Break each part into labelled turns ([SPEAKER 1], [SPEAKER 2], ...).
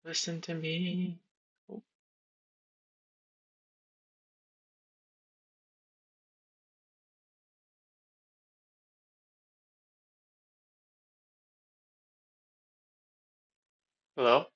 [SPEAKER 1] Listen to me. Oh, hello?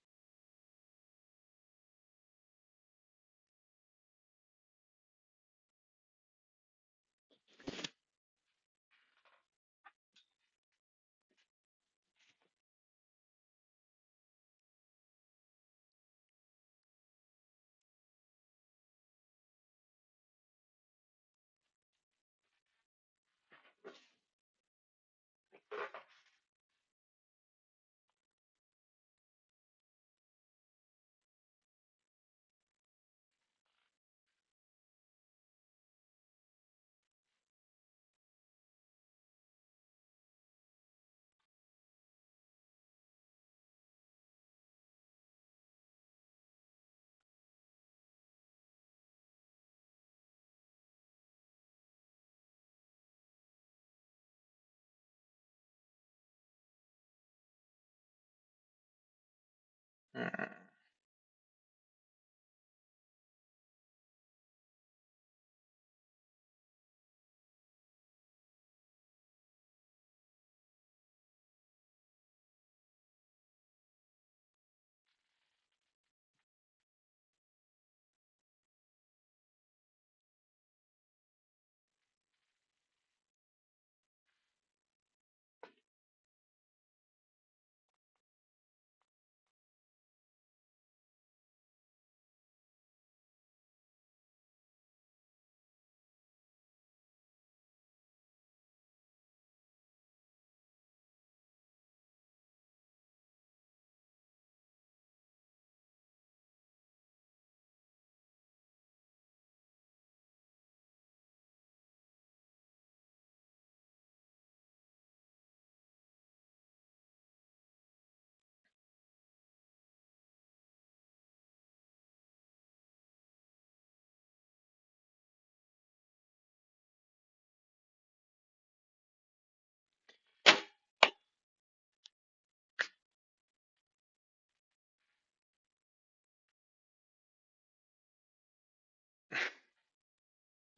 [SPEAKER 1] Hmm.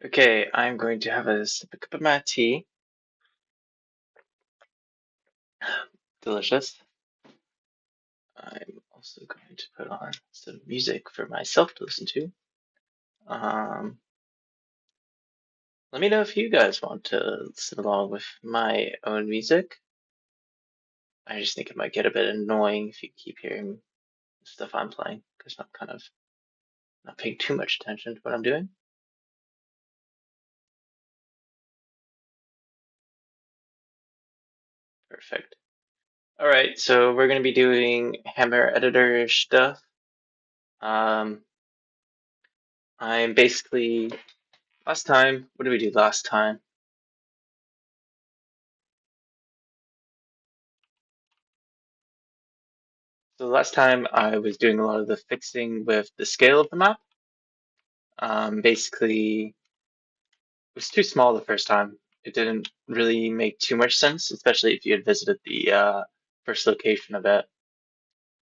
[SPEAKER 1] Okay, I'm going to have a sip of cup of my tea. Delicious. I'm also going to put on some music for myself to listen to. Um, Let me know if you guys want to listen along with my own music. I just think it might get a bit annoying if you keep hearing stuff I'm playing because I'm kind of not paying too much attention to what I'm doing. Perfect. All right, so we're going to be doing Hammer editor stuff. Um, I'm basically last time. What did we do last time? So last time I was doing a lot of the fixing with the scale of the map. Basically, it was too small the first time. It didn't really make too much sense, especially if you had visited the first location of it.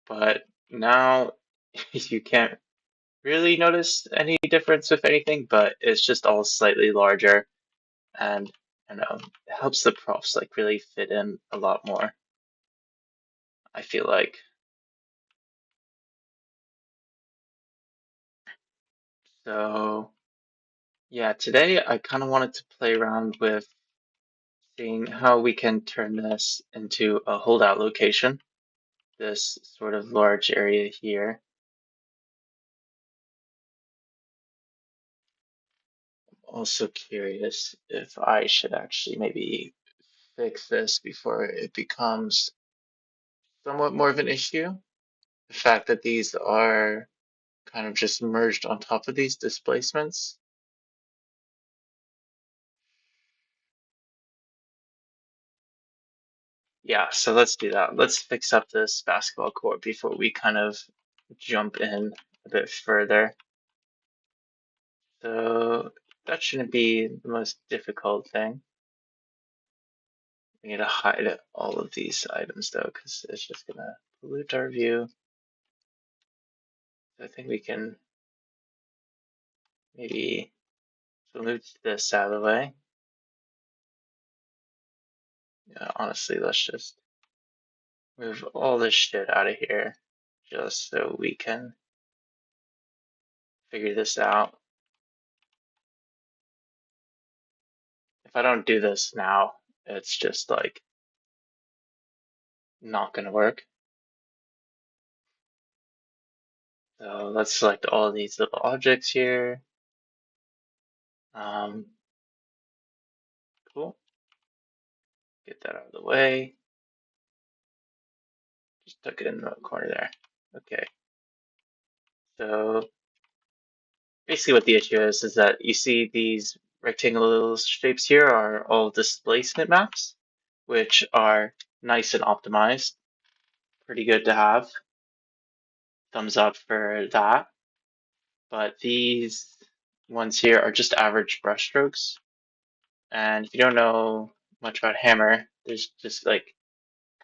[SPEAKER 1] But now you can't really notice any difference with anything, but it's just all slightly larger and it helps the props like really fit in a lot more, I feel like. So yeah, today I kind of wanted to play around with seeing how we can turn this into a holdout location, this sort of large area here. Also curious if I should actually maybe fix this before it becomes somewhat more of an issue. The fact that these are kind of just merged on top of these displacements. Yeah, so let's do that. Let's fix up this basketball court before we kind of jump in a bit further. So that shouldn't be the most difficult thing. We need to hide all of these items though, because it's just gonna pollute our view. I think we can maybe so move this out of the way. Yeah, honestly, let's just move all this shit out of here just so we can figure this out. If I don't do this now, it's just like not gonna work. So let's select all these little objects here. Um, cool. Get that out of the way. Just tuck it in the corner there. Okay. So basically what the issue is that you see these rectangular shapes here are all displacement maps, which are nice and optimized. Pretty good to have. Thumbs up for that. But these ones here are just average brushstrokes. And if you don't know much about Hammer, there's just like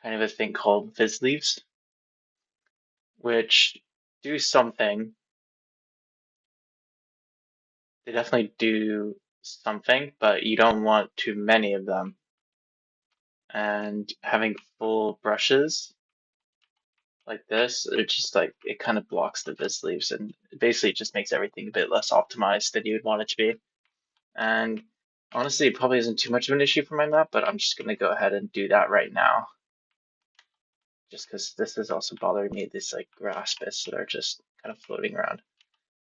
[SPEAKER 1] kind of a thing called Viz leaves, which do something. They definitely do something, but you don't want too many of them. And having full brushes like this, it just like it kind of blocks the Viz leaves and basically it just makes everything a bit less optimized than you would want it to be. And honestly, it probably isn't too much of an issue for my map, but I'm just gonna go ahead and do that right now. Just because this is also bothering me, these like grass bits that are just kind of floating around.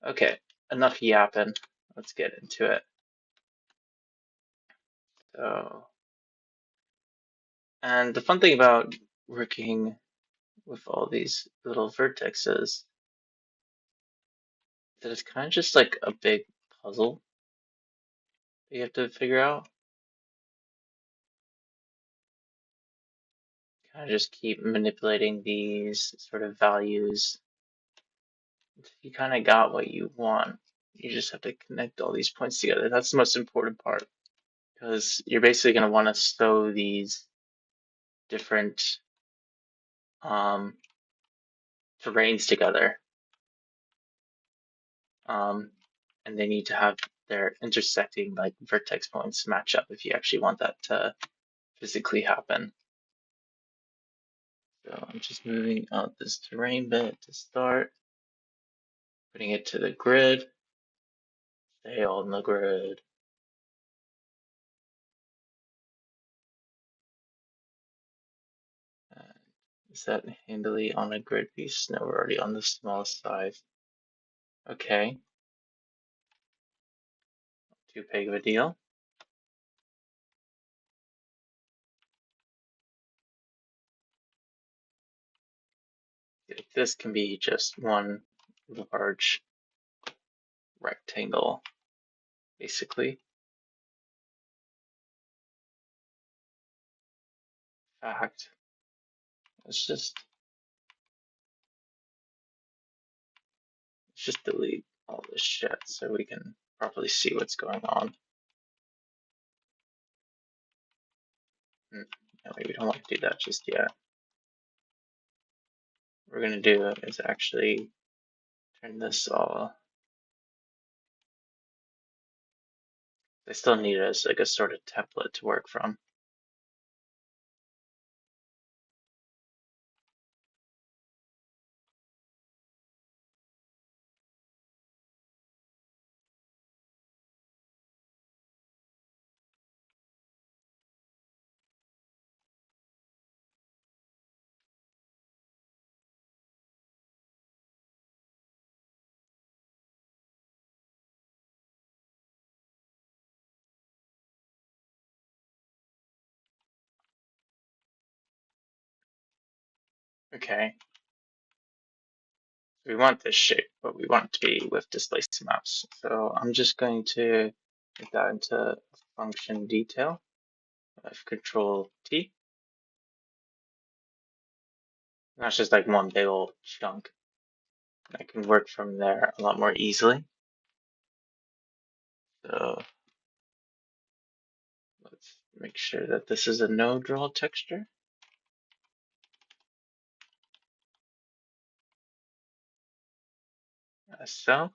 [SPEAKER 1] Okay, enough yapping. Let's get into it. So, and the fun thing about working with all these little vertexes is that it's kind of just like a big puzzle that you have to figure out. Kind of just keep manipulating these sort of values. You kind of got what you want. You just have to connect all these points together. That's the most important part because you're basically going to want to sew these different um, terrains together. And they need to have their intersecting like vertex points match up if you actually want that to physically happen. So I'm just moving out this terrain bit to start, putting it to the grid, stay on the grid. Is that handily on a grid piece? No, we're already on the smallest size. Okay, too big of a deal. This can be just one large rectangle, basically. Fact, let's just delete all this shit so we can properly see what's going on. No, we don't want to do that just yet. What we're going to do is actually turn this all. I still need it as like a sort of template to work from. Okay, we want this shape, but we want it to be with displacement maps. So I'm just going to get that into function detail of Control T. And that's just like one big old chunk. I can work from there a lot more easily. So let's make sure that this is a no draw texture. as so.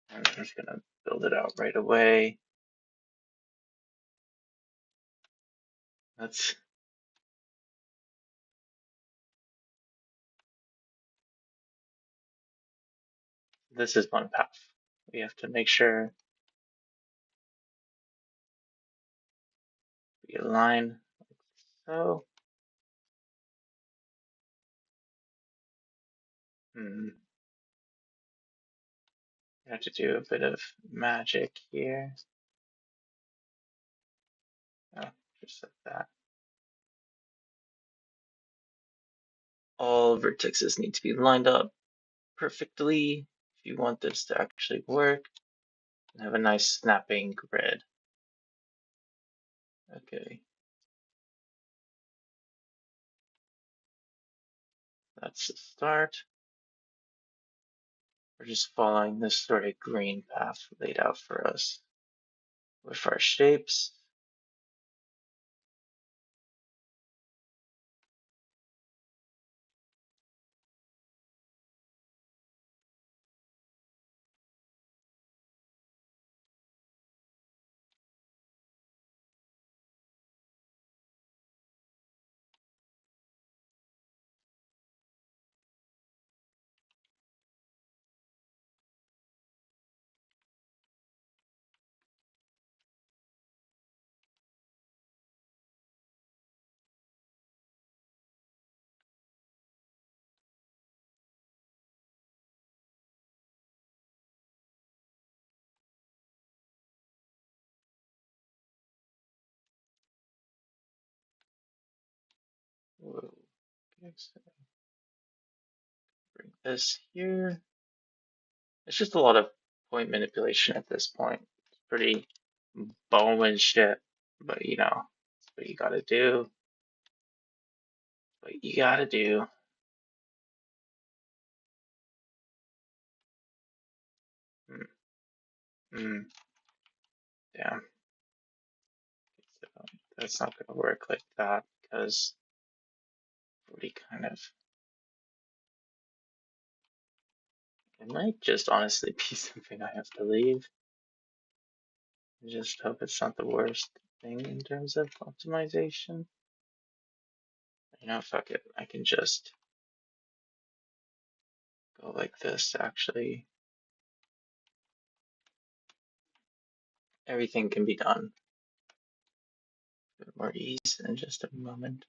[SPEAKER 1] And I'm just gonna build it out right away. Let's This is one path. We have to make sure we align like so. We have to do a bit of magic here. Oh, just like that. All vertices need to be lined up perfectly if you want this to actually work and have a nice snapping grid. Okay, that's the start. We're just following this sort of green path laid out for us with our shapes. Whoa. Okay, so bring this here. It's just a lot of point manipulation at this point. It's pretty Bowman shit, but you know, it's what you gotta do. What you gotta do. Mm, mm, damn. So that's not gonna work like that because already kind of. It might just honestly be something I have to leave. I just hope it's not the worst thing in terms of optimization. You know, fuck it. I can just go like this actually. Everything can be done with more ease in just a moment.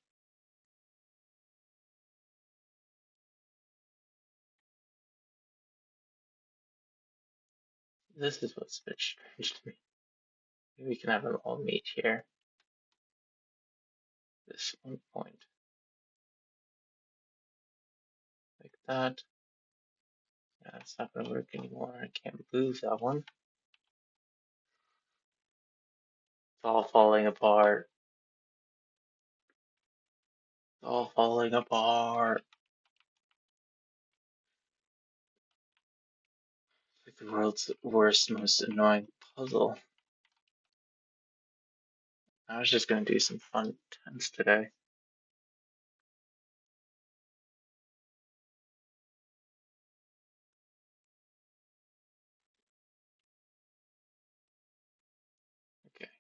[SPEAKER 1] This is what's a bit strange to me. Maybe we can have them all meet here. This one point. Like that. Yeah, it's not gonna work anymore. I can't move that one. It's all falling apart. It's all falling apart. Like the world's worst, most annoying puzzle. I was just gonna do some fun tens today. Okay.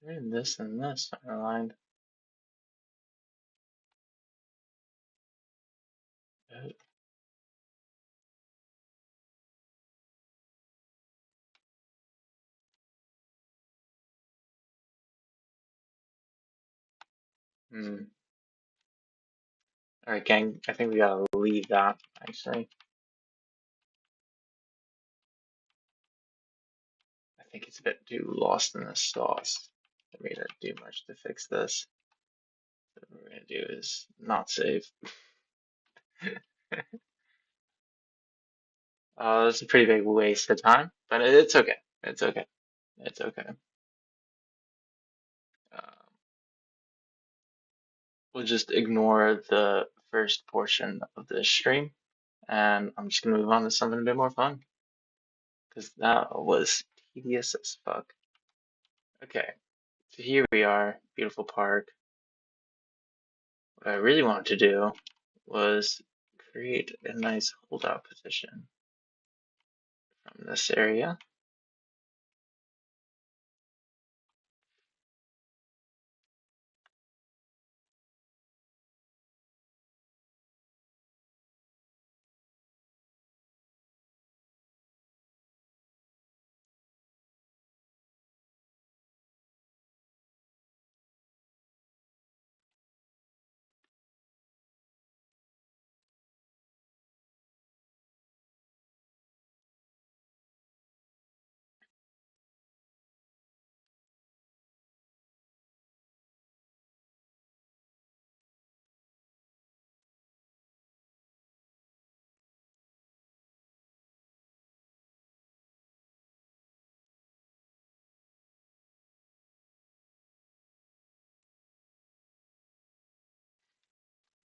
[SPEAKER 1] And this are aligned. Uh, Hmm. Alright, gang, I think we gotta leave that, actually. I think it's a bit too lost in the sauce for me to do much to fix this. So what we're gonna do is not save. It's a pretty big waste of time, but it's okay. It's okay. It's okay. Um, we'll just ignore the first portion of this stream, and I'm just gonna move on to something a bit more fun, because that was tedious as fuck. Okay, so here we are, beautiful park. What I really wanted to do was create a nice holdout position from this area.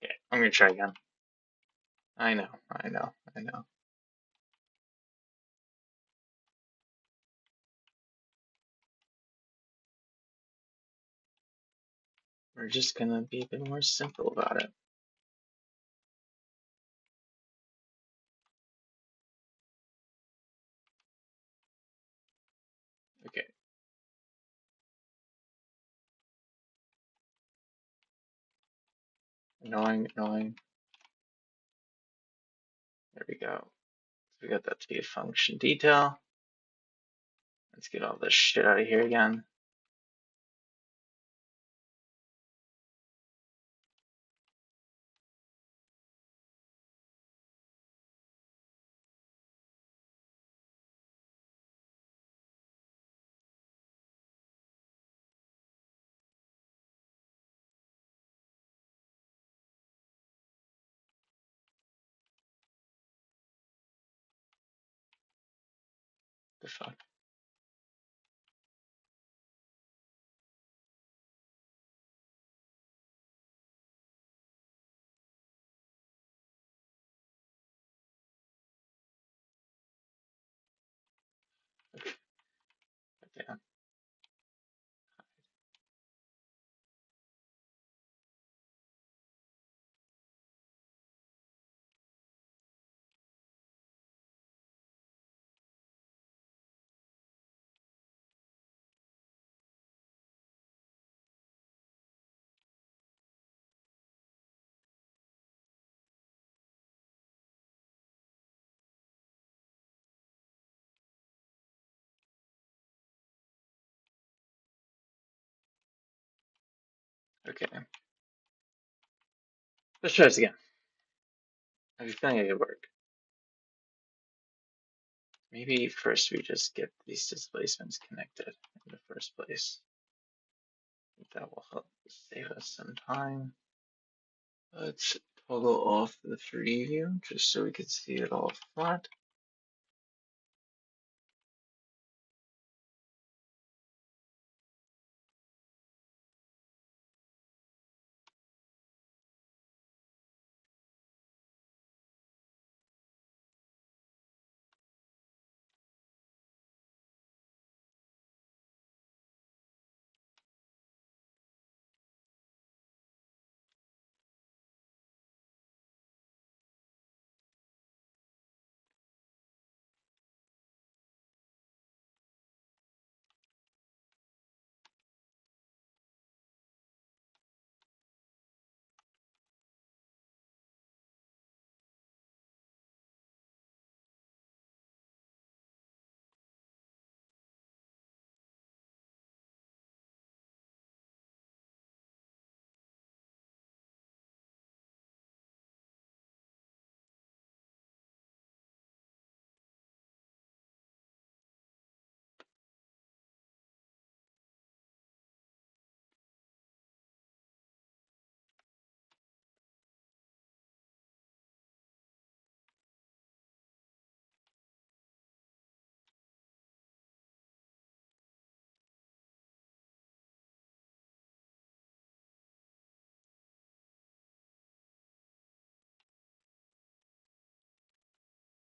[SPEAKER 1] Okay, I'm gonna try again. I know, I know, I know. We're just gonna be a bit more simple about it. Okay, annoying, annoying. There we go. So we got that to be a function detail. Let's get all this shit out of here again. The fuck? Okay, okay. Let's try this again. I have a feeling it could work. Maybe first we just get these displacements connected in the first place. That will help save us some time. Let's toggle off the preview just so we can see it all flat.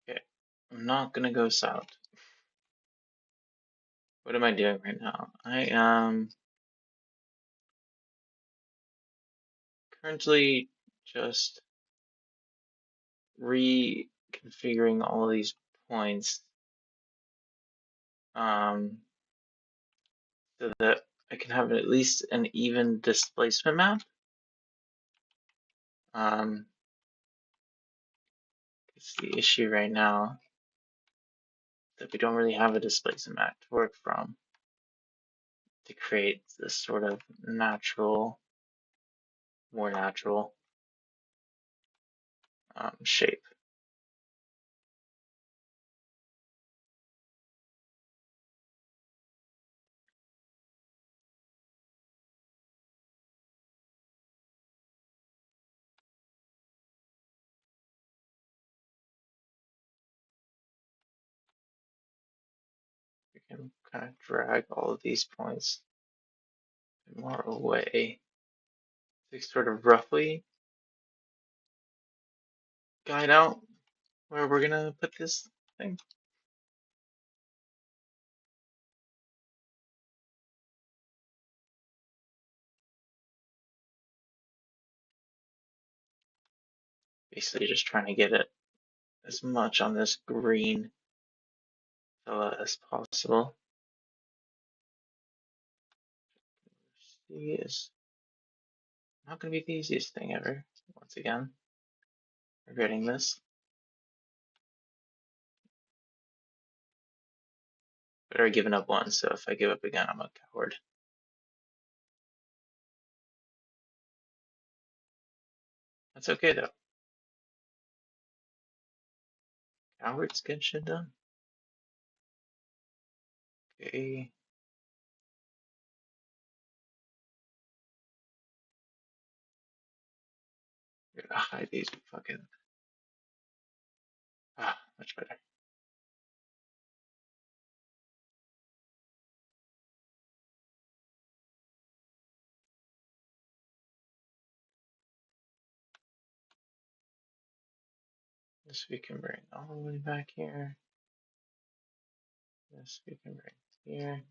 [SPEAKER 1] Okay, I'm not gonna go south. What am I doing right now? I am currently just reconfiguring all of these points um, so that I can have at least an even displacement map. It's the issue right now that we don't really have a displacement map to work from to create this sort of natural, more natural shape. We can kind of drag all of these points more away to sort of roughly guide out where we're gonna put this thing. Basically just trying to get it as much on this green fella as possible. C is not gonna be the easiest thing ever. Once again, regretting this. But I already given up once, so if I give up again, I'm a coward. That's okay though. Cowards get shit done. Okay. We're gonna hide these fucking. Much better. This we can bring all the way back here. This we can bring here.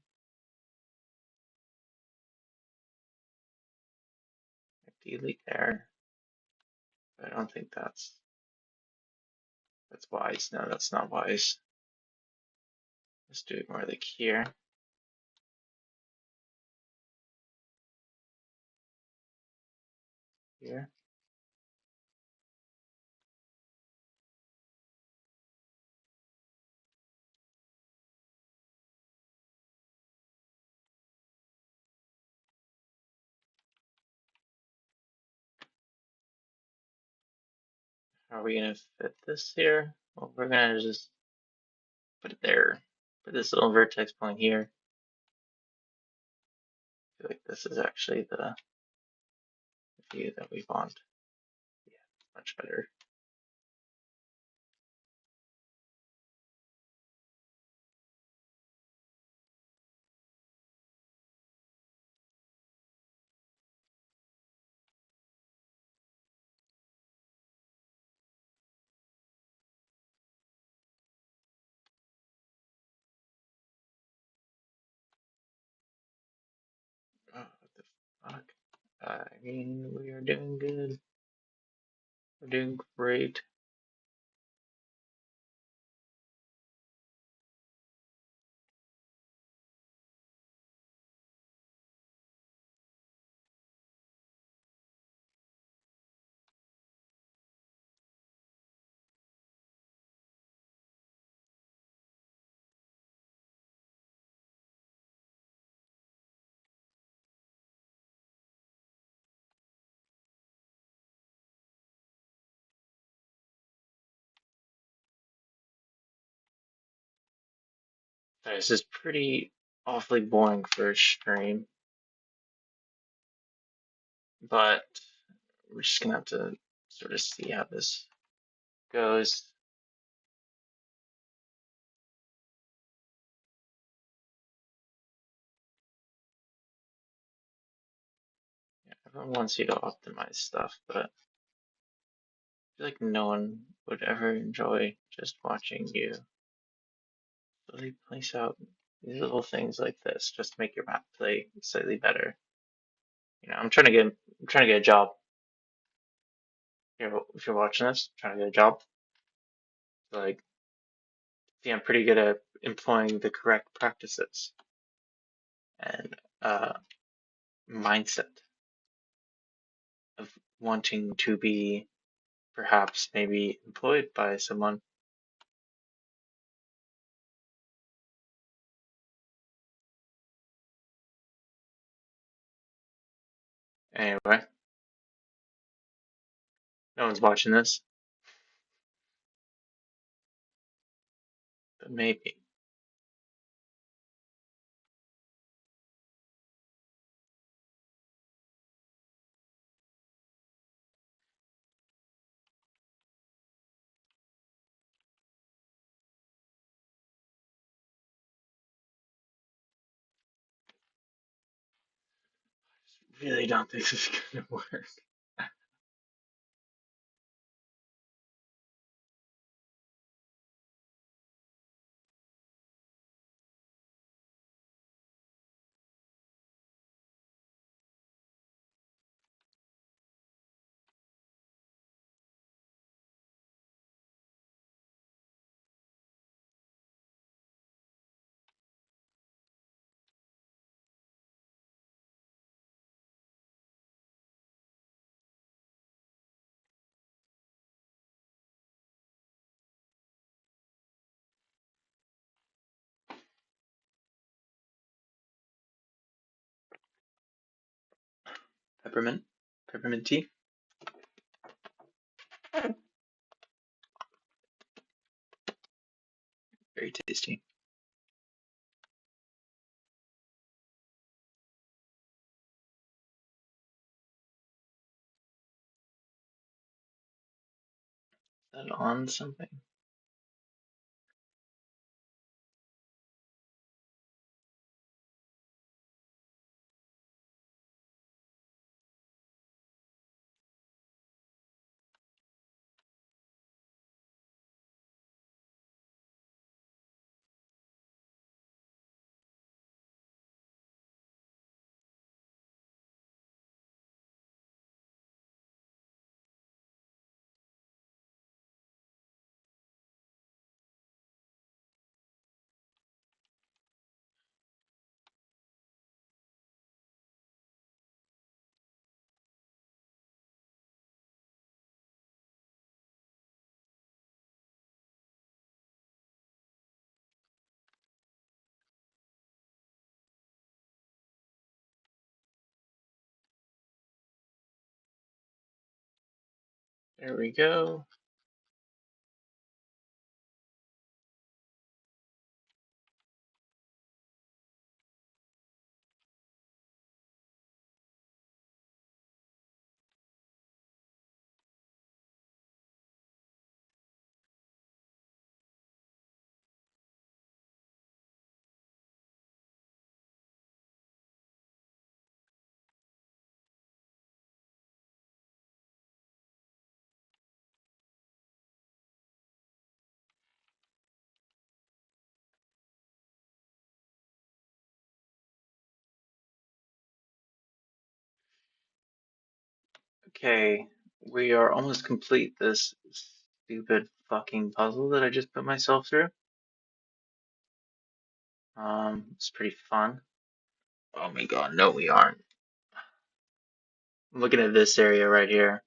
[SPEAKER 1] Delete there. But I don't think that's wise. No, that's not wise. Let's do it more like here. Here. How are we gonna fit this here? Well, we're gonna just put it there. Put this little vertex point here. I feel like this is actually the view that we want. Yeah, much better. Oh, what the fuck? I mean, we are doing good. We're doing great. This is pretty awfully boring for a stream, but we're just gonna have to sort of see how this goes. Yeah, everyone wants you to optimize stuff, but I feel like no one would ever enjoy just watching you really place out these little things like this just to make your map play slightly better. You know, I'm trying to get a job. If you're watching this, I'm trying to get a job. Like, see, I'm pretty good at employing the correct practices and mindset of wanting to be perhaps maybe employed by someone. Anyway, no one's watching this, but maybe. Really don't think this is gonna work. Peppermint, peppermint tea, very tasty. Is that on something? There we go. Okay, we are almost complete this stupid fucking puzzle that I just put myself through. It's pretty fun. Oh my god, no, we aren't. I'm looking at this area right here.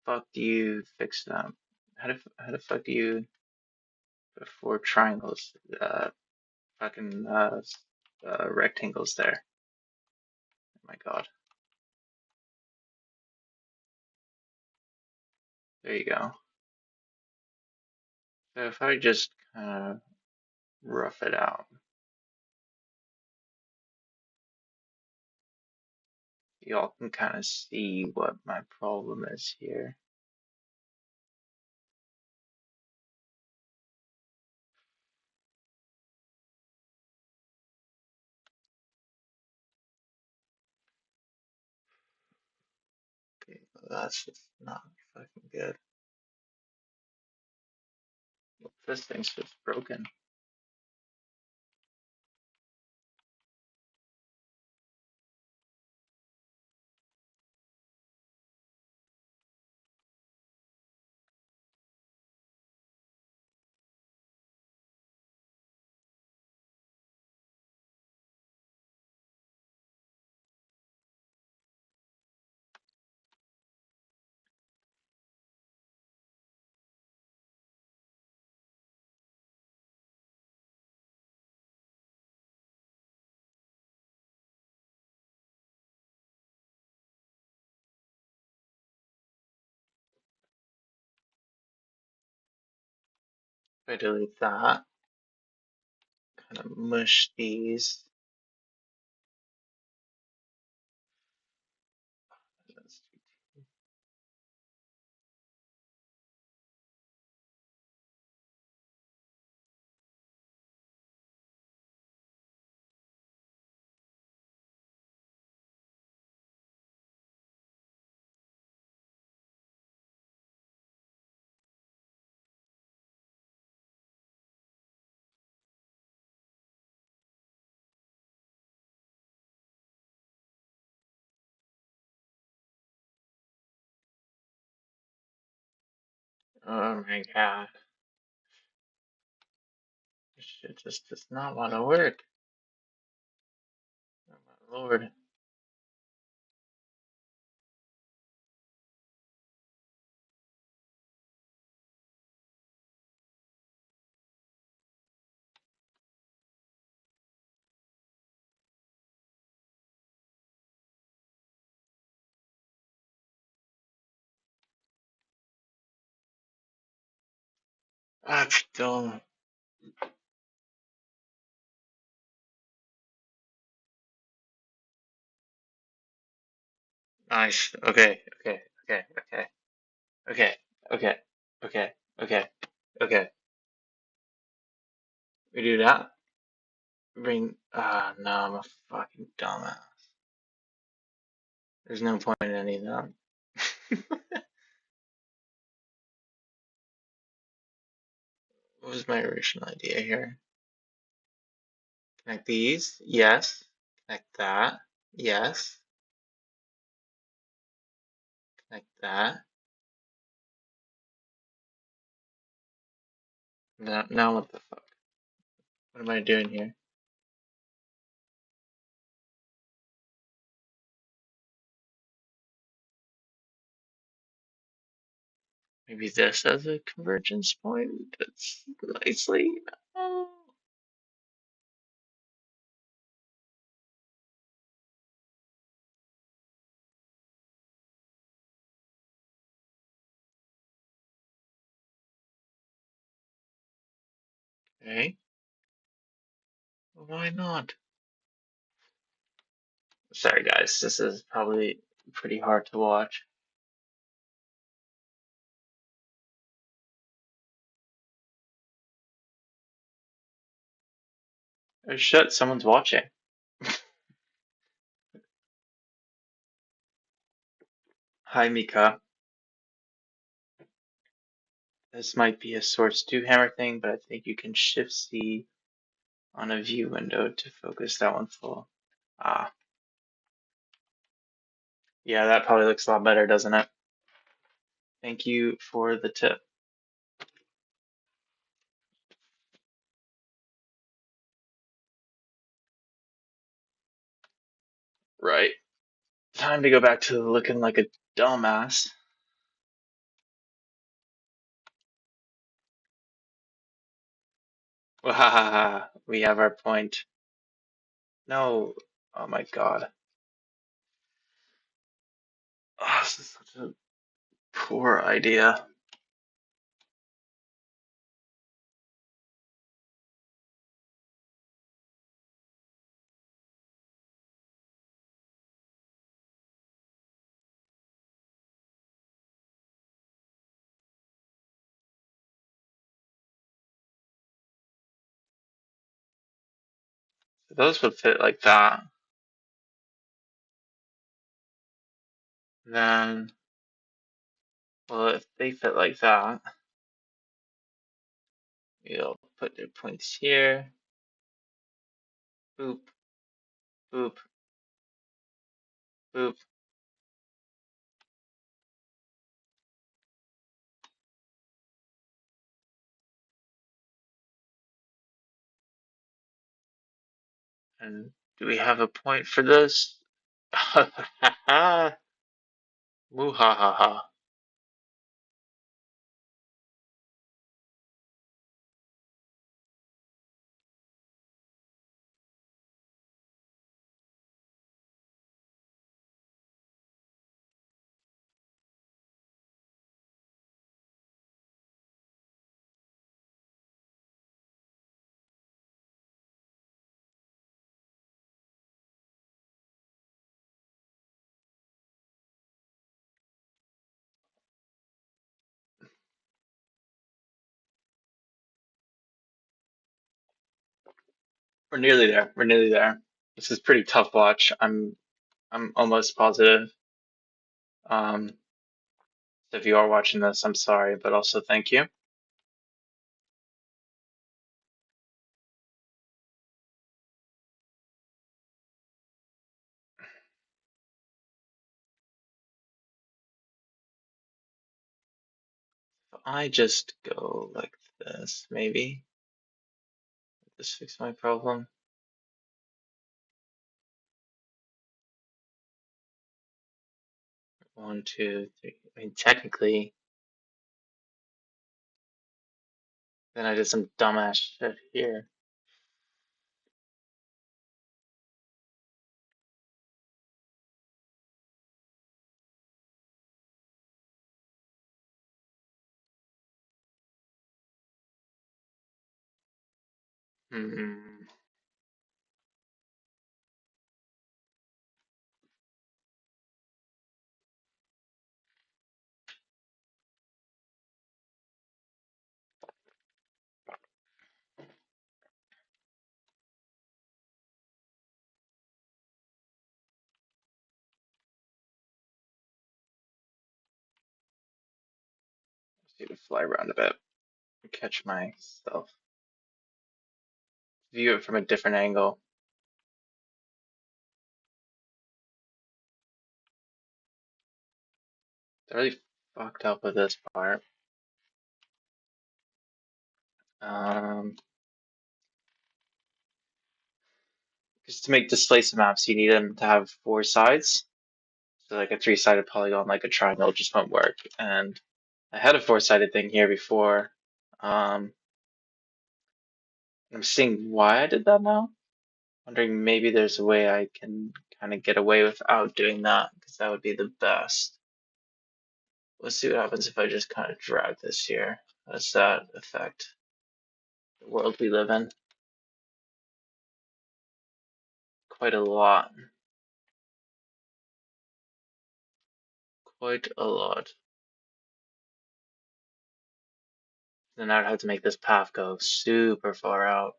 [SPEAKER 1] Fuck do you fix them? How the fuck do you put four triangles? Fucking rectangles there. Oh my god. There you go. So if I just kind of rough it out, y'all can kind of see what my problem is here. Okay, well, that's just not fucking good. This thing's just broken. I delete that, kind of mush these. Oh my god. This shit just does not want to work. Oh my lord. Ah, dumb. Nice. Okay, okay, okay, okay, okay, okay, okay, okay, okay. We do that. Bring. Ah, no, I'm a fucking dumbass. There's no point in any of that. What was my original idea here? Connect these. Yes. Connect that. Yes. Connect that. Now what the fuck? What am I doing here? Maybe this as a convergence point. That's nicely. Oh. Okay. Why not? Sorry, guys. This is probably pretty hard to watch. Oh shit! Someone's watching. Hi, Mika. This might be a source 2 hammer thing, but I think you can shift C on a view window to focus that one full. Ah, yeah, that probably looks a lot better, doesn't it? Thank you for the tip. Right. Time to go back to looking like a dumbass. Wahaha, we have our point. No. Oh my god. Oh, this is such a poor idea. If those would fit like that, then, well, if they fit like that, you'll put your points here. Boop, boop, boop. And do we have a point for this? Muhahaha. We're nearly there. We're nearly there. This is pretty tough watch. I'm almost positive. Um, so if you are watching this, I'm sorry, but also thank you. If I just go like this, maybe this fix my problem. One, two, three. I mean, technically, then I did some dumbass shit here. Hmm. Just need to fly around a bit and catch myself. View it from a different angle. I really fucked up with this part. Um, because to make displacement maps, you need them to have four sides. So like a three-sided polygon, like a triangle, just won't work. And I had a four-sided thing here before. I'm seeing why I did that now. Wondering maybe there's a way I can kind of get away without doing that, because that would be the best. Let's see what happens if I just kind of drag this here. How does that affect the world we live in? Quite a lot. Quite a lot. Then I'd have to make this path go super far out,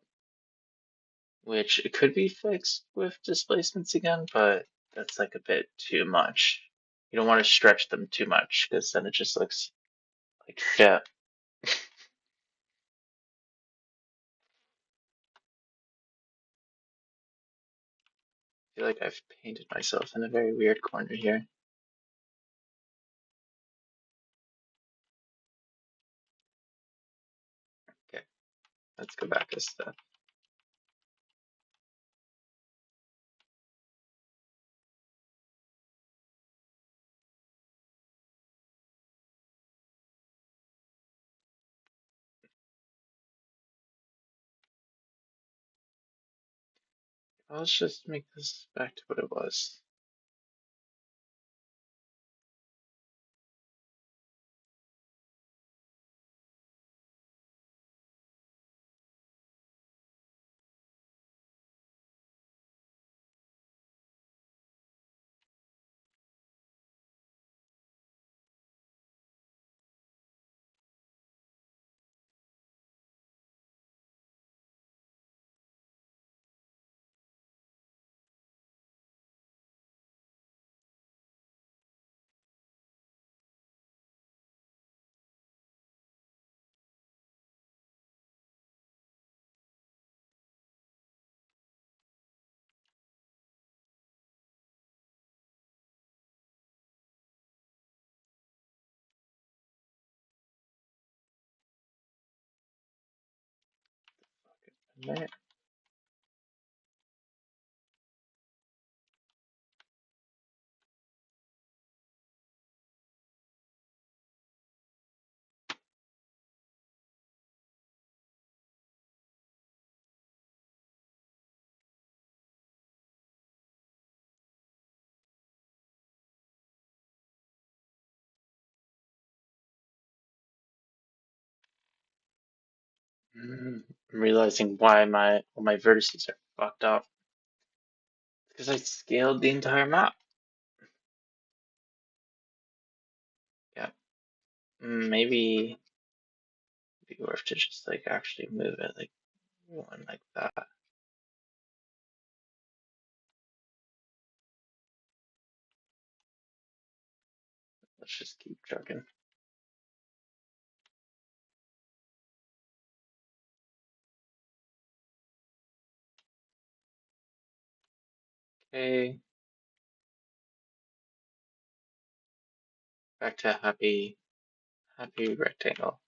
[SPEAKER 1] which it could be fixed with displacements again, but that's like a bit too much. You don't want to stretch them too much because then it just looks like shit. I feel like I've painted myself in a very weird corner here. Okay, let's go back a step. Let's just make this back to what it was. There. I'm realizing why all my vertices are fucked up. Because I scaled the entire map. Yeah. Maybe it'd be worth to just like actually move it like one like that. Let's just keep trucking. Okay, back to happy rectangle.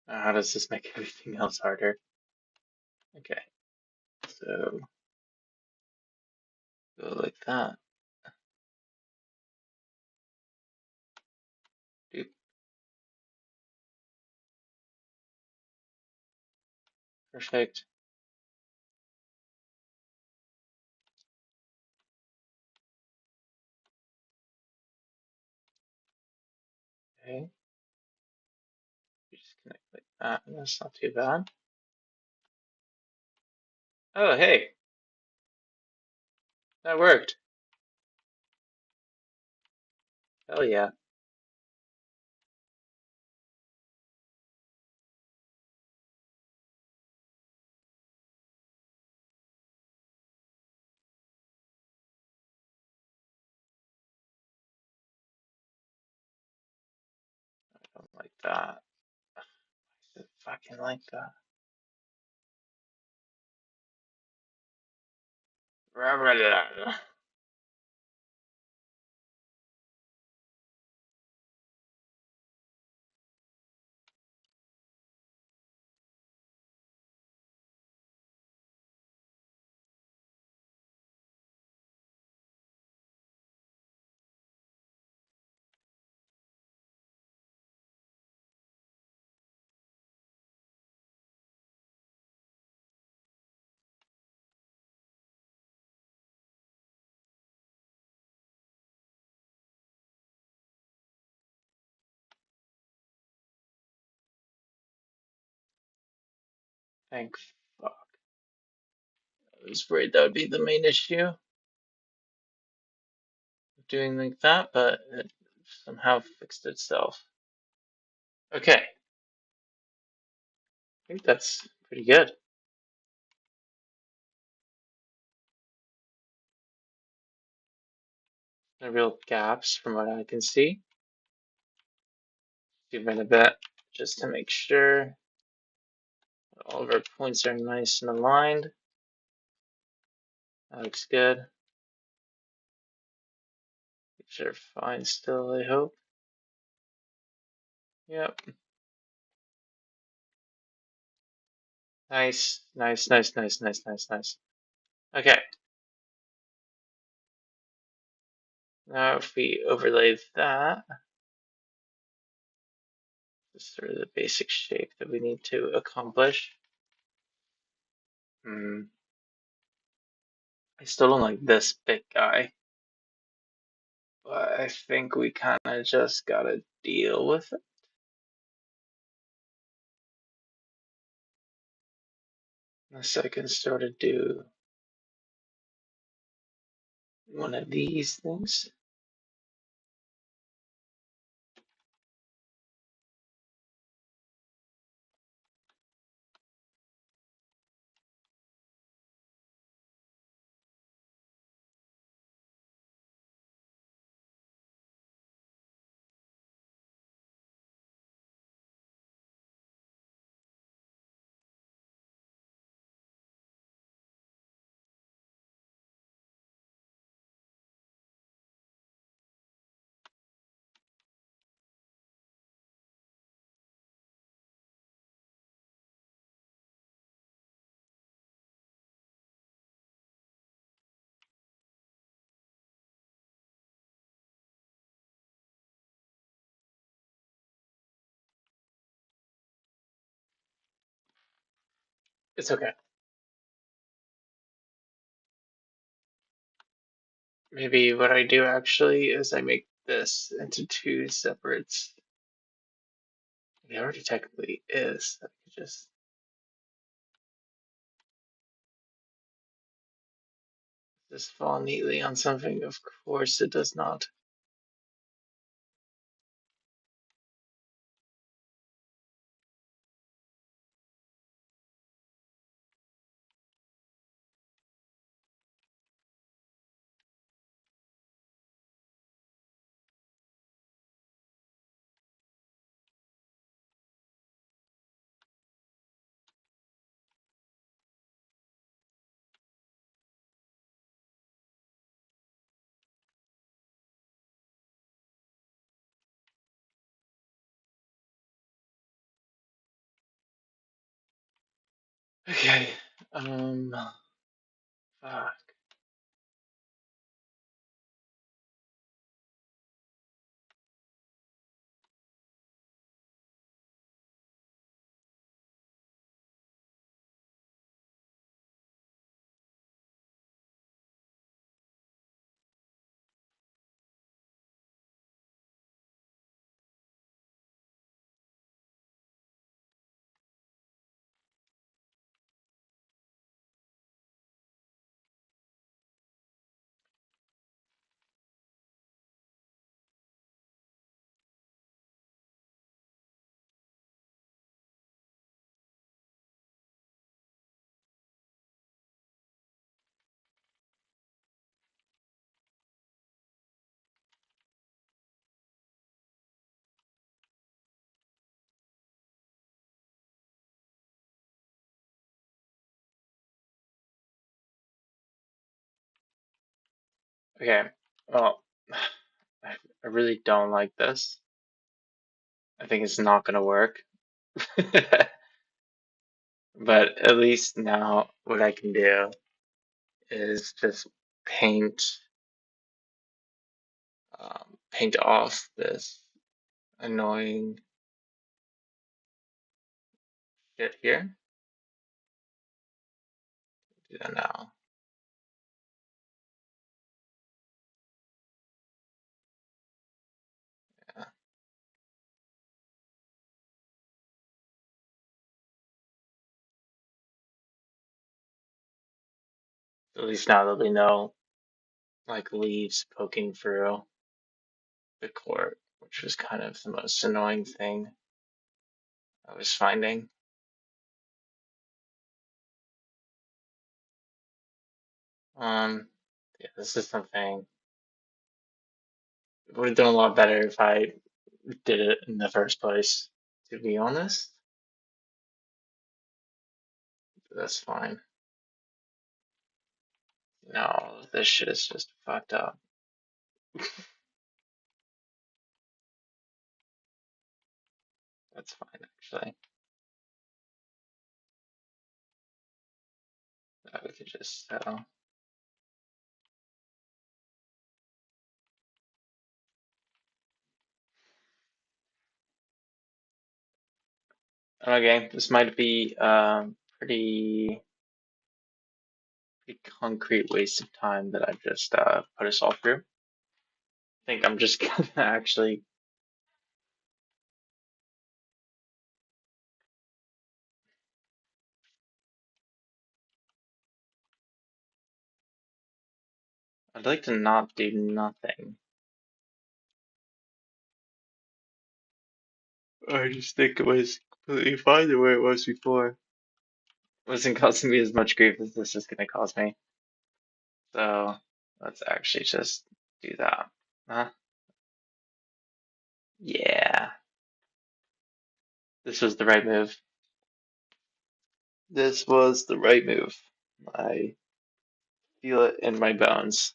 [SPEAKER 1] Now, how does this make everything else harder? Okay, so go like that. Doop. Perfect. Okay, you just connect like that, and that's not too bad. Oh, hey, that worked. Hell yeah. I don't like that. I fucking like that. Thank fuck. I was worried that would be the main issue, doing like that, but it somehow fixed itself. Okay, I think that's pretty good. No real gaps from what I can see. Zoom in a bit just to make sure all of our points are nice and aligned. That looks good. These are fine still, I hope. Yep. Nice, nice, nice, nice, nice, nice, nice. Okay. Now if we overlay that, this is sort of the basic shape that we need to accomplish. I still don't like this big guy, but I think we kind of just gotta deal with it. Unless I can sort of do one of these things. It's okay. Maybe what I do actually is I make this into two separates. It already technically is. I could just fall neatly on something. Of course it does not. Okay. Um. Fuck. Okay. Well, I really don't like this. I think it's not gonna work. But at least now what I can do is just paint paint off this annoying shit here. Do that now. Yeah. At least now there'll be no like leaves poking through the court, which was kind of the most annoying thing I was finding. Yeah, this is something it would have done a lot better if I did it in the first place, to be honest. That's fine. No, this shit is just fucked up. That's fine, actually. We could just okay, this might be pretty concrete waste of time that I've just put us all through. I think I'm just gonna actually. I'd like to not do nothing. I just think it was completely fine the way it was before. It wasn't causing me as much grief as this is gonna cause me. So let's actually just do that. Huh? Yeah, this was the right move. This was the right move. I feel it in my bones.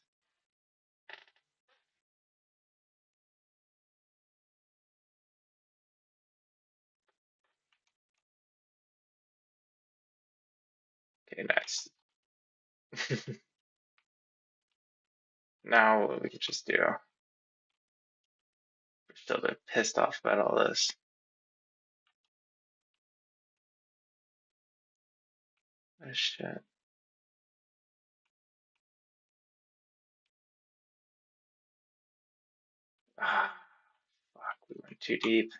[SPEAKER 1] Okay, nice. Now what we could just do. We're still a bit pissed off about all this. Oh shit. Ah, fuck, we went too deep.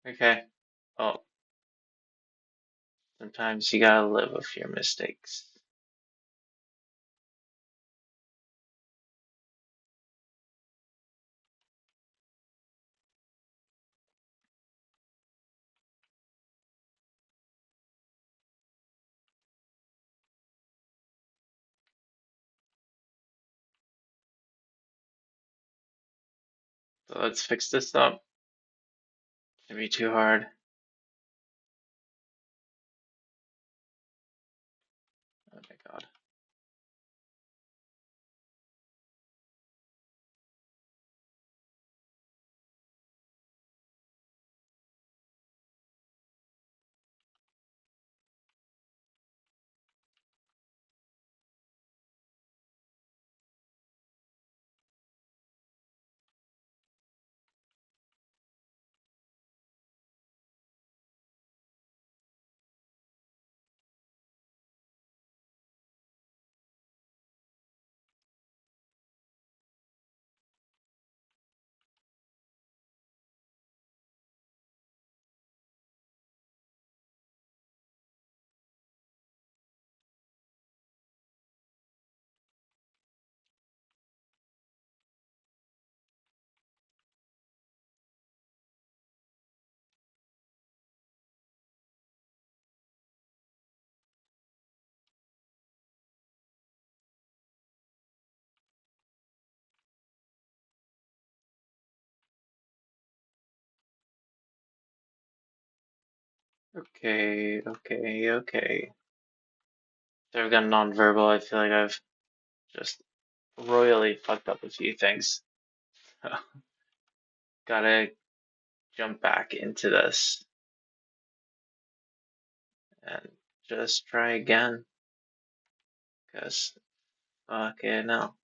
[SPEAKER 1] Okay. Well, sometimes you gotta live with your mistakes. So let's fix this up. It's gonna be too hard. Oh my god. Okay, okay, okay. So I've got nonverbal. I feel like I've just royally fucked up a few things. Gotta jump back into this and just try again. Cause fuck it, no.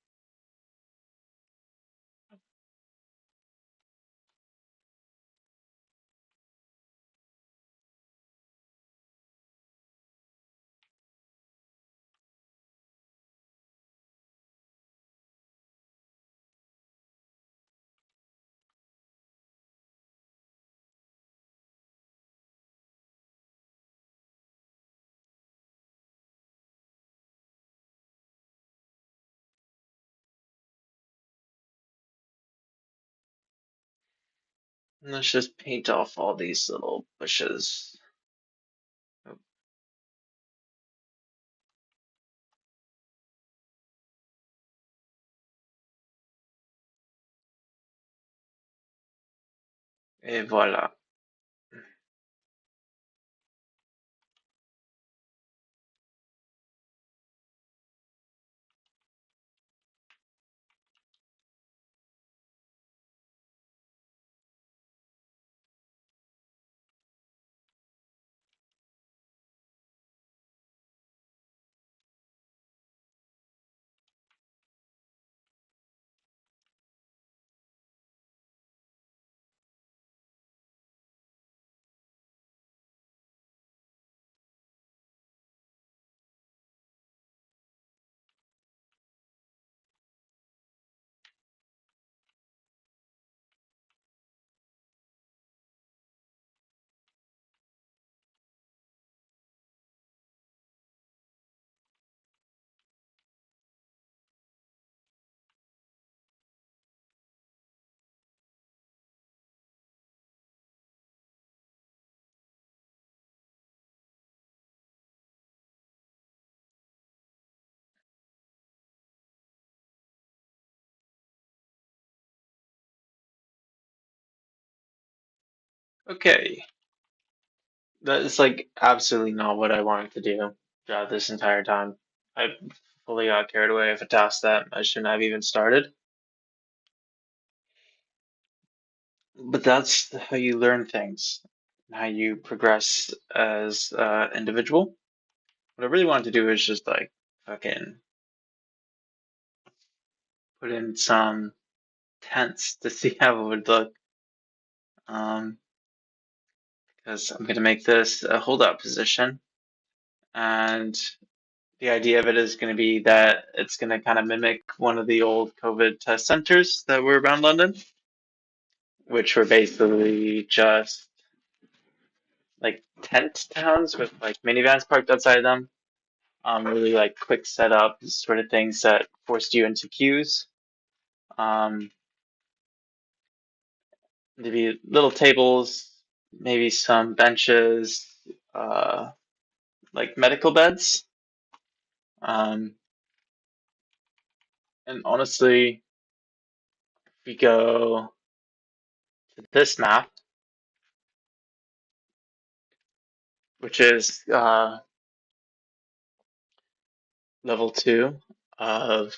[SPEAKER 1] Let's just paint off all these little bushes. Oh, et voilà. Okay. That is like absolutely not what I wanted to do throughout this entire time. I fully got carried away with a task that I shouldn't have even started. But that's how you learn things, how you progress as an individual. What I really wanted to do is just like fucking put in some tents to see how it would look. Um, because I'm gonna make this a holdout position, and the idea of it is going to be that it's going to kind of mimic one of the old COVID test centers that were around London, which were basically just like tent towns with like minivans parked outside them. Really like quick setup sort of things that forced you into queues. Um, maybe little tables, maybe some benches, uh, like medical beds. Um, and honestly, if we go to this map, which is level two of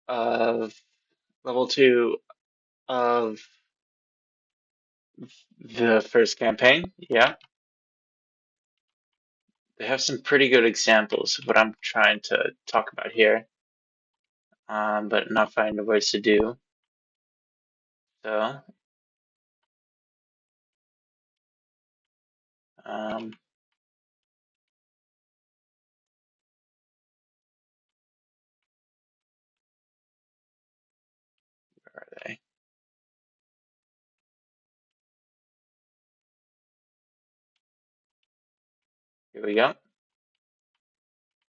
[SPEAKER 1] of level two of the first campaign. Yeah, they have some pretty good examples of what I'm trying to talk about here, but not finding the words to do. So, um, where are they? Here we go.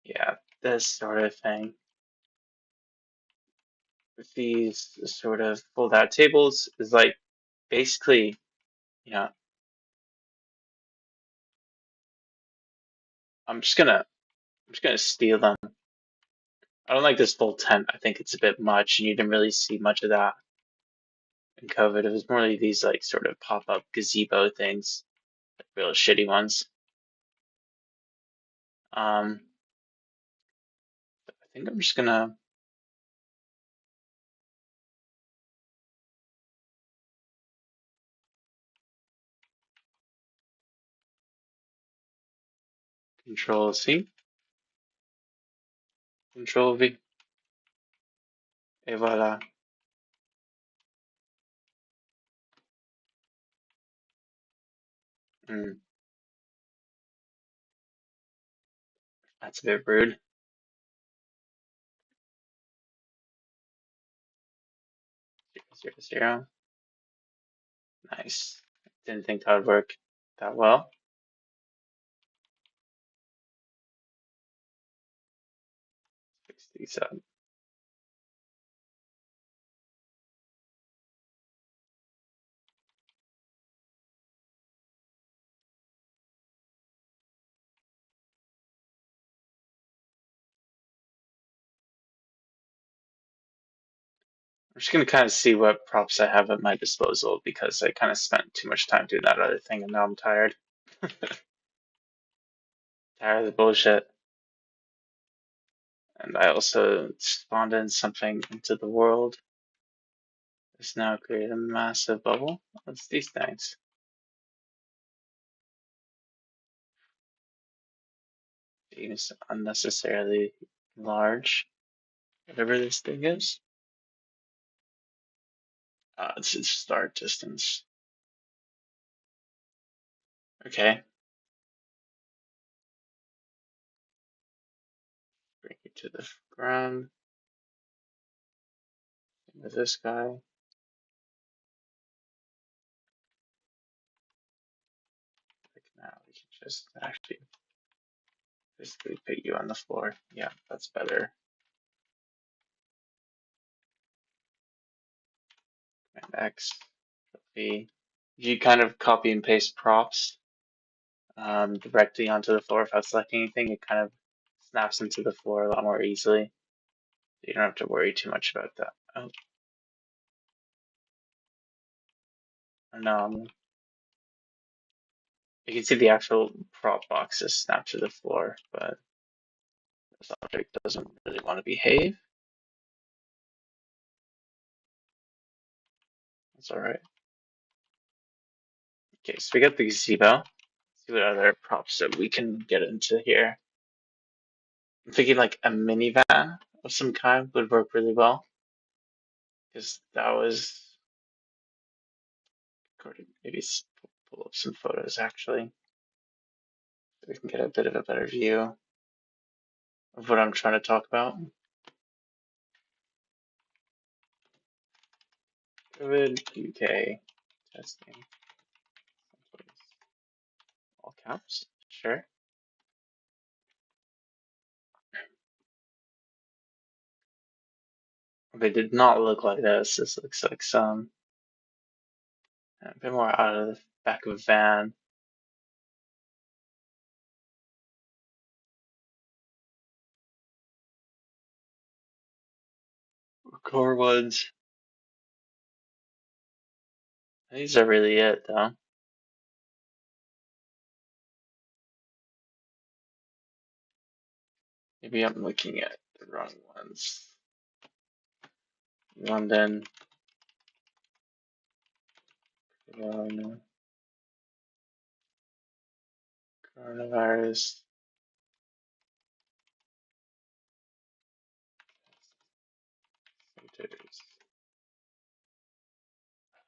[SPEAKER 1] Yeah, this sort of thing. With these sort of fold out tables is like basically, you know, I'm just gonna steal them. I don't like this full tent. I think it's a bit much, and you didn't really see much of that. in COVID. It was more like these like sort of pop-up gazebo things, like real shitty ones. I think I'm just gonna Control C, Control V, et voila. Mm, that's a bit rude. 0, 0, 0. Nice. Didn't think that would work that well. 67. I'm just gonna kind of see what props I have at my disposal because I kind of spent too much time doing that other thing and now I'm tired. Tired of the bullshit. And I also spawned in something into the world. It's now created a massive bubble. What's these things? It's unnecessarily large. Whatever this thing is. It's its start distance. Okay. Bring it to the ground. With this guy. Like now we can just actually physically put you on the floor. Yeah, that's better. Command X, V. If you kind of copy and paste props directly onto the floor without selecting anything, it kind of snaps into the floor a lot more easily. You don't have to worry too much about that. Oh, no, you can see the actual prop boxes snap to the floor, but this object doesn't really want to behave. That's all right. Okay, so we got the gazebo. See what other props that we can get into here. I'm thinking like a minivan of some kind would work really well because that was maybe pull up some photos actually so we can get a bit of a better view of what I'm trying to talk about. COVID UK testing. All caps, sure. They did not look like this. This looks like some a bit more out of the back of a van. Core ones. These are really it though. Maybe I'm looking at the wrong ones. London. Coronavirus.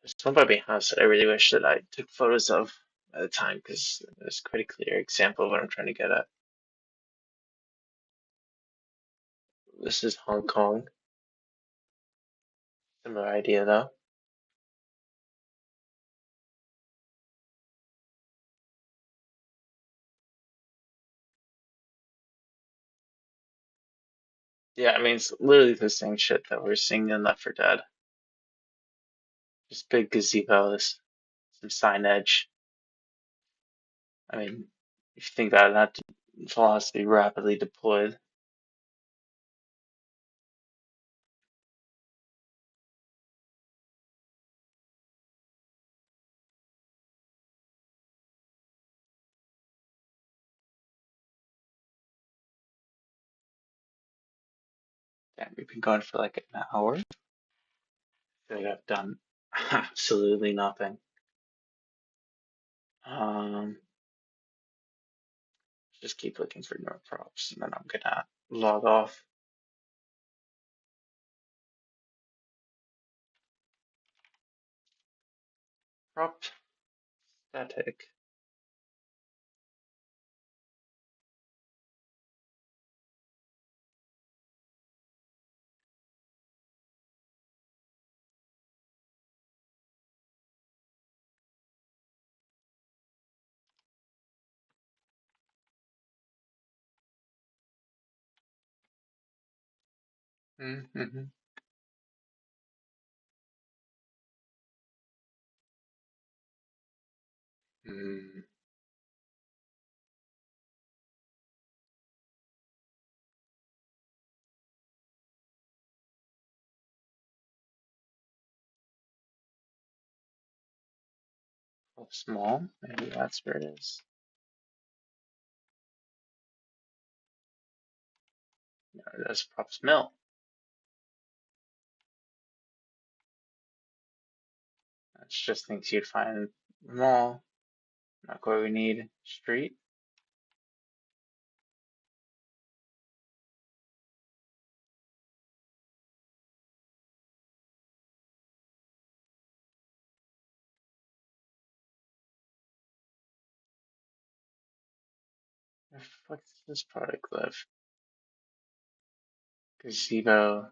[SPEAKER 1] There's one by my house that I really wish that I took photos of at the time because it's quite a clear example of what I'm trying to get at. This is Hong Kong. Similar idea though. Yeah, I mean it's literally the same shit that we're seeing in Left 4 Dead. Just big gazebos, some signage. I mean, if you think about it, that philosophy rapidly deployed. Damn, we've been going for like an hour. I feel like I've done absolutely nothing. Um, just keep looking for more props, and then I'm gonna log off. Prop static. Mm-hmm. Mm, small. Maybe that's where it is. No, that's props mill. That's just things you'd find mall. Not what we need. Street. Where the fuck does this product live? Gazebo.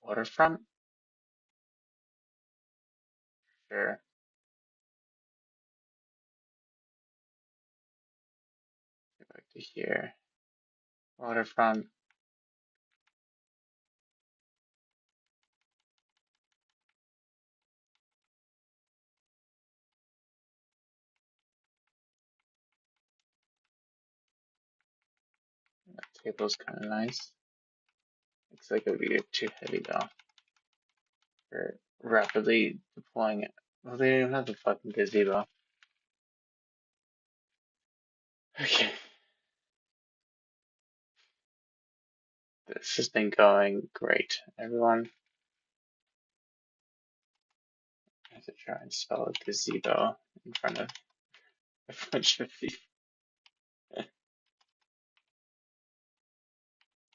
[SPEAKER 1] Waterfront? Sure. Go back to here. Waterfront. That table's kind of nice. Looks like it would be too heavy though for rapidly deploying it. Well, they don't even have the fucking gazebo. Okay. This has been going great, everyone. I have to try and spell a gazebo in front of a bunch of people.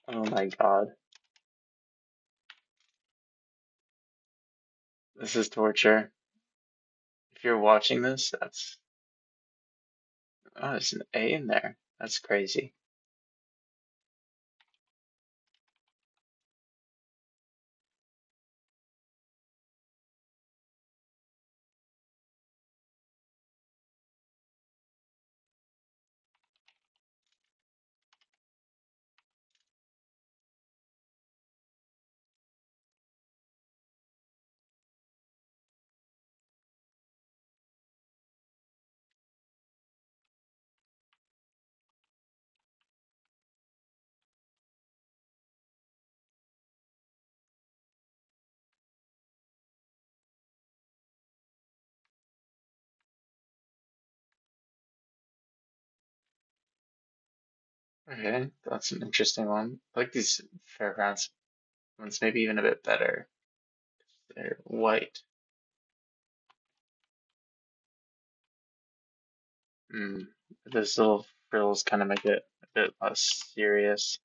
[SPEAKER 1] Oh my god. This is torture. If you're watching this, that's. Oh, there's an A in there. That's crazy. Okay, that's an interesting one. I like these fairgrounds ones, maybe even a bit better. They're white. Hmm. Those little frills kind of make it a bit less serious.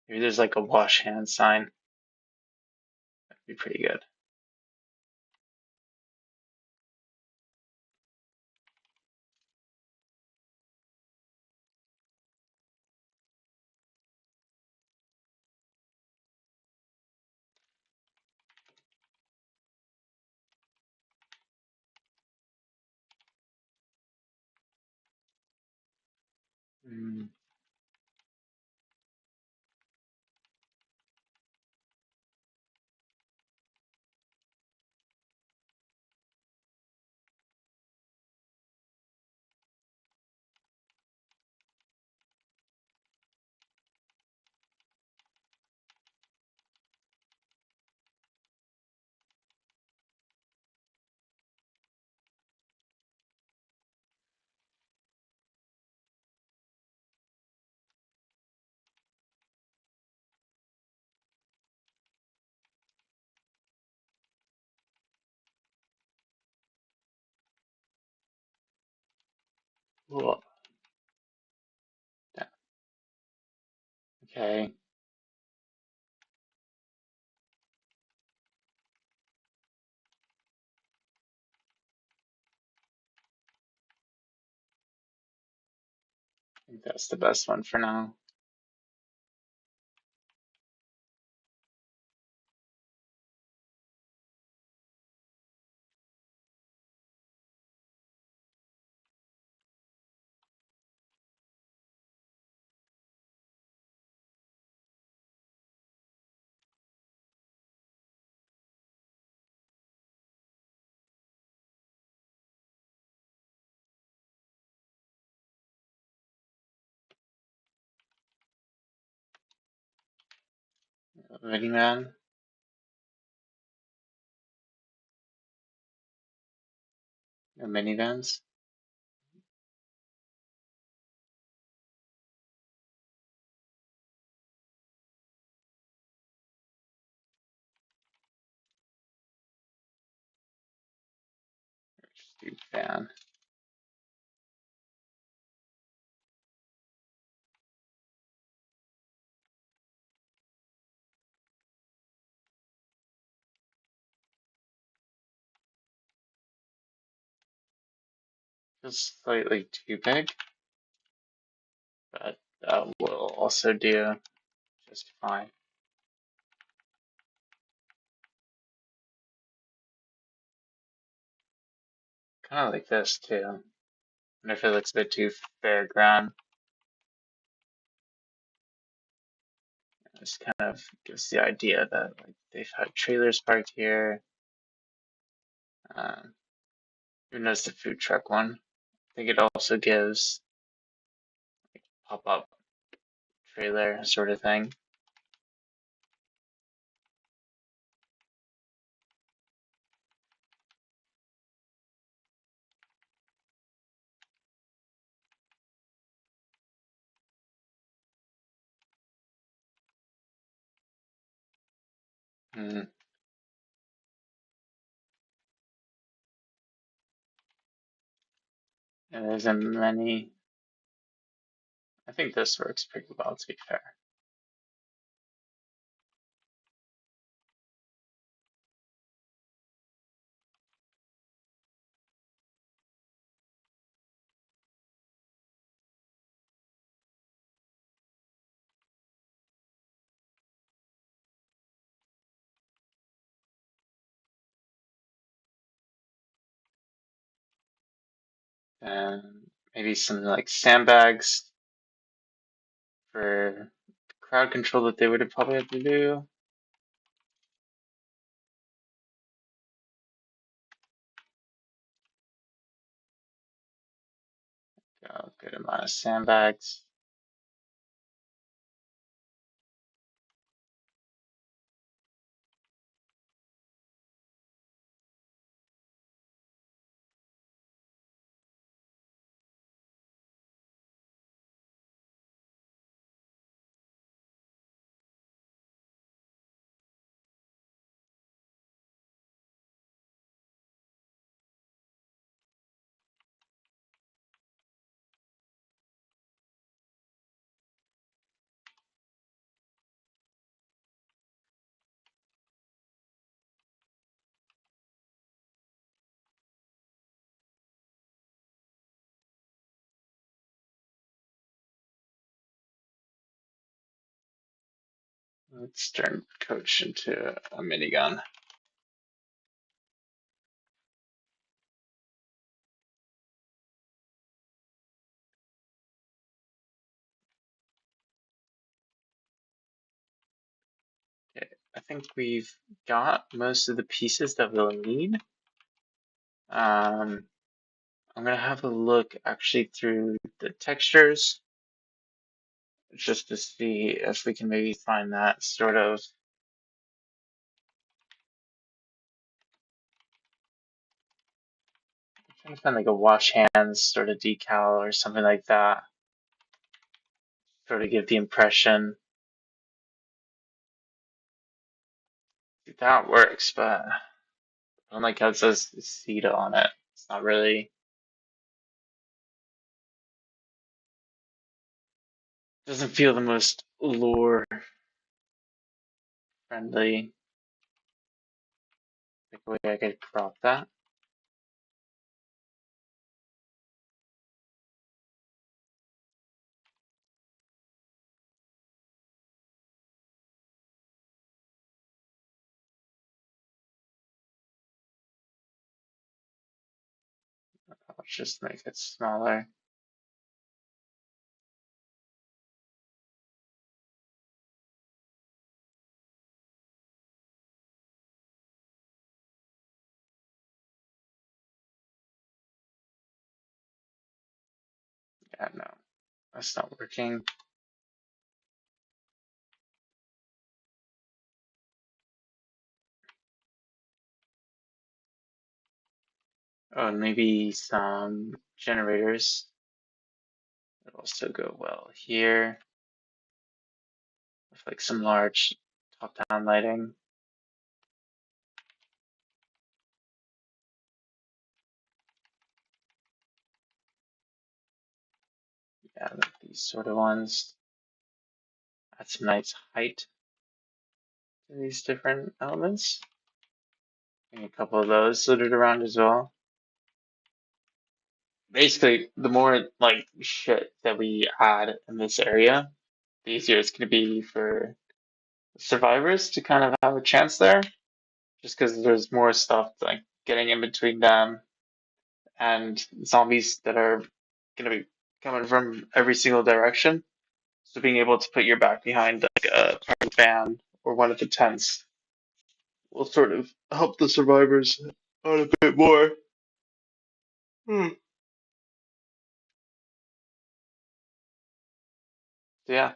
[SPEAKER 1] Maybe there's like a wash hand sign. That'd be pretty good. Hmm. Cool. Yeah, okay, I think that's the best one for now. Minivan, or minivans. Just do van. Just slightly too big, but that will also do just fine. Kind of like this too. And if it looks a bit too fairground, this kind of gives the idea that like they've had trailers parked here. Um, Who knows the food truck one? I think it also gives pop-up trailer sort of thing. Mm, there isn't many. I think this works pretty well, to be fair. And maybe some like sandbags for crowd control that they would have probably had to do. A good amount of sandbags. Let's turn coach into a minigun. Okay, I think we've got most of the pieces that we'll need. Um, I'm gonna have a look actually through the textures just to see if we can maybe find that sort of trying to find like a wash hands sort of decal or something like that. Sort of give the impression that works, but I don't like how it says CETA on it. It's not really Doesn't feel the most lore friendly. Like the way I could crop that. Let's just make it smaller. Yeah, no, that's not working. Oh, and maybe some generators would also go well here with like some large top-down lighting. Yeah, like these sort of ones. Add some nice height to these different elements. And a couple of those littered around as well. Basically, the more like shit that we add in this area, the easier it's going to be for survivors to kind of have a chance there, just because there's more stuff like getting in between them and zombies that are going to be coming from every single direction. So being able to put your back behind like a party van or one of the tents will sort of help the survivors out a bit more. Hmm. So yeah,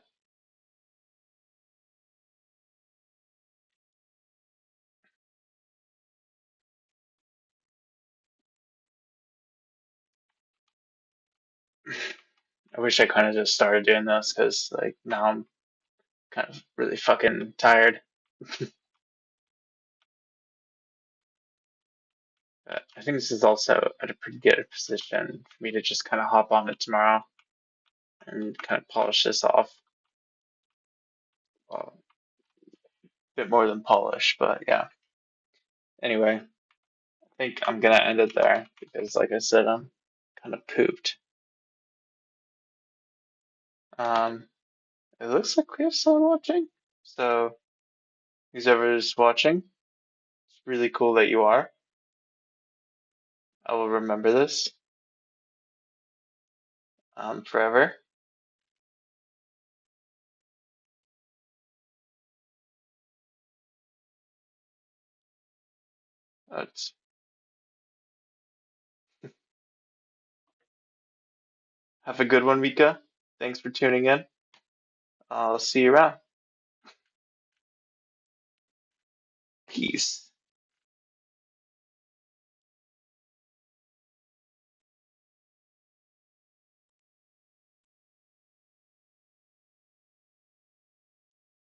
[SPEAKER 1] I wish I kind of just started doing this because like now I'm kind of really fucking tired. I think this is also at a pretty good position for me to just kind of hop on it tomorrow and kind of polish this off. Well, a bit more than polish, but yeah. Anyway, I think I'm gonna end it there because, like I said, I'm kind of pooped. Um, it looks like we have someone watching. So, who's ever's watching, it's really cool that you are. I will remember this forever. But have a good one, Mika. Thanks for tuning in. I'll see you around. Peace.